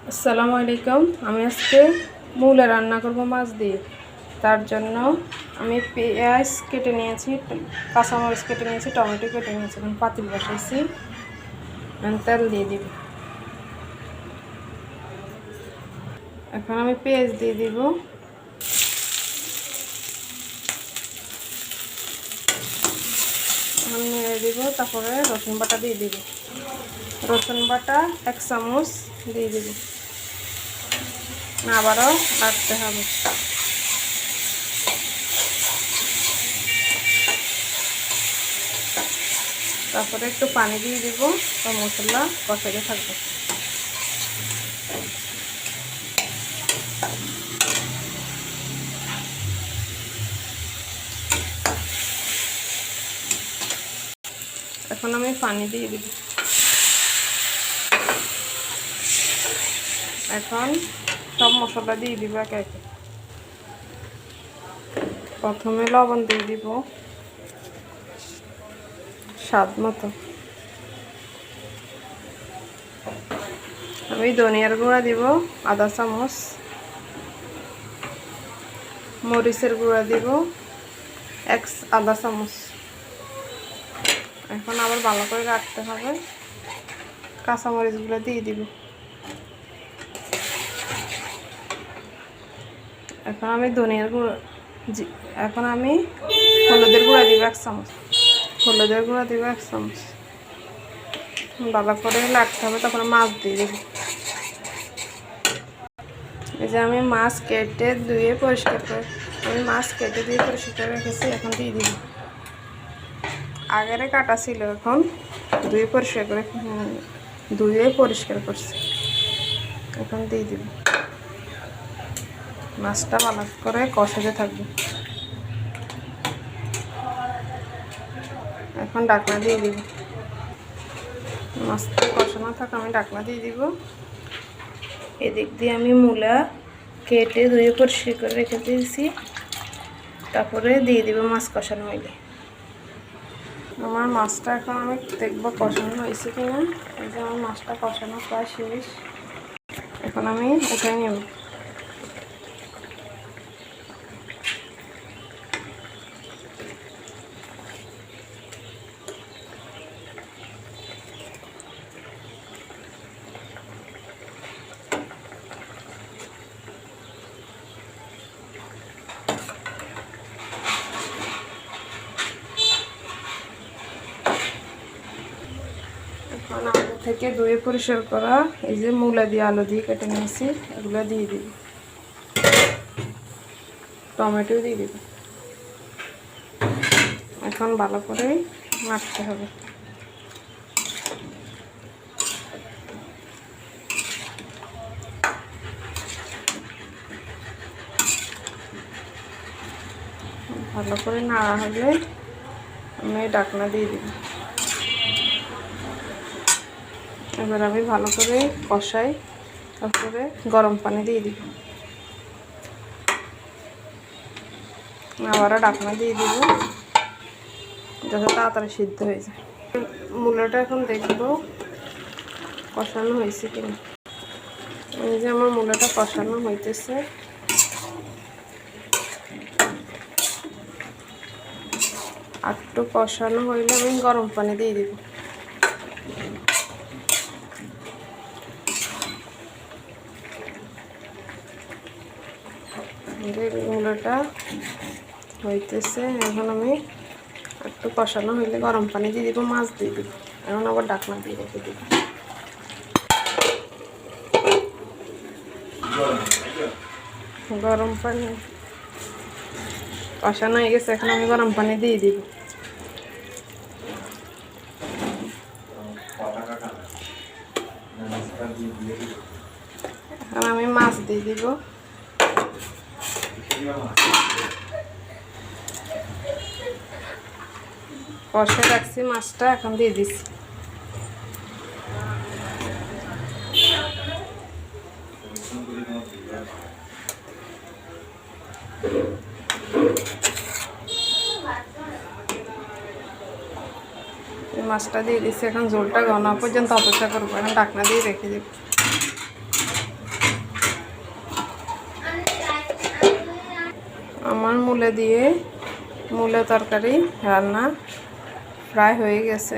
আসসালামু আলাইকুম। আমি আজকে মূলা রান্না করব মাছ দিয়ে। তার জন্য আমি পেঁয়াজ কেটে নিয়েছি, কাঁচামরিচ কেটে নিয়েছি, টমেটো কেটে নিয়েছি। এখন পাতিল বসাইছি, তেল দিয়ে দিব। এখন আমি পেঁয়াজ দিয়ে দিব, নেড়ে দিব। তারপরে রসুন বাটা দিয়ে দিব, রসুন বাটা 1 চামচ দিয়ে দিব। আবারও নাড়তে হবে। তারপরে একটু পানি দিয়ে দিব, তো মশলা কষাতে থাকবে। এখন আমি পানি দিয়ে দিব। এখন সব মশলা দিয়ে দিব একে একে। প্রথমে লবণ দিয়ে দিব স্বাদ মতো। আমি ধনিয়ার গুঁড়া দিব আধা চামচ, মরিচের গুঁড়া দিব আধা চামচ। এখন আবার ভালো করে রাখতে হবে। কাঁচামরিচগুলো দিয়ে দিব। এখন আমি ধনিয়ার গুঁড়া, এখন আমি হলুদের গুঁড়া দিব 1 চামচ, হলুদের গুঁড়া দিব 1 চামচ। ভালো করে রাখতে হবে। তারপরে মাছ দিয়ে দিব। এই যে আমি মাছ কেটে ধুয়ে পরিষ্কার করে পরিষ্কার রেখেছি। এখন দিয়ে দিব। আগেরে কাটা ছিল, এখন ধুয়ে পরিষ্কার করছি। এখন দিয়ে দিব। মাছটা ভালো করে কষাতে থাকবে। এখন ঢাকনা দিয়ে দিব। মাছটা কষানো থাক, আমি ঢাকনা দিয়ে দিব। এদিক দিয়ে আমি মূলা কেটে ধুয়ে পরিষ্কার করে রেখে দিয়েছি। তারপরে দিয়ে দিব মাছ কষানো হইলে। আমার মাছটা এখন আমি দেখব কষানো হয়েছে কিনা। এই যে আমার মাছটা কষানো প্রায় শেষ। এখন আমি উঠাই নেব। এখন আগে থেকে ধুয়ে পরিষ্কার করা এই যে মূলা দিয়ে আলু দিয়ে কেটে নিয়েছি, এগুলো দিয়ে দিব। টমেটো দিয়ে দিব। এখন ভালো করে নাড়তে হবে। ভালো করে নাড়া হলে আমি ঢাকনা দিয়ে দিব। এবার আমি ভালো করে কষাই। তারপরে গরম পানি দিয়ে দিব। আবার ঢাকনা দিয়ে দিব যাতে তাড়াতাড়ি সিদ্ধ হয়ে যায়। মূলাটা এখন দেখব কষানো হয়েছে কিনা। এই যে আমার মূলাটা কষানো হইতেছে। একটু কষানো হইলে আমি গরম পানি দিয়ে দিব। মূলাটা হইতেছে। এখন আমি একটু কষানো হইলে গরম পানি দিয়ে দিব, মাছ দিয়ে দিব। এখন আবার ঢাকনা দিয়ে রেখে দিব। গরম পানি কষানো হয়ে গেছে। এখন আমি গরম পানি দিয়ে দিব। এখন আমি মাছ দিয়ে দিব। কষে রাখছি মাছটা, এখন দিয়ে দিচ্ছি। মাছটা দিয়ে দিচ্ছি। এখন ঝোলটা ঘন পর্যন্ত অপেক্ষা করবো। এখন ঢাকনা দিয়ে রেখে দেব। আমার মূলা দিয়ে মূলা তরকারি রান্না প্রায় হয়ে গেছে।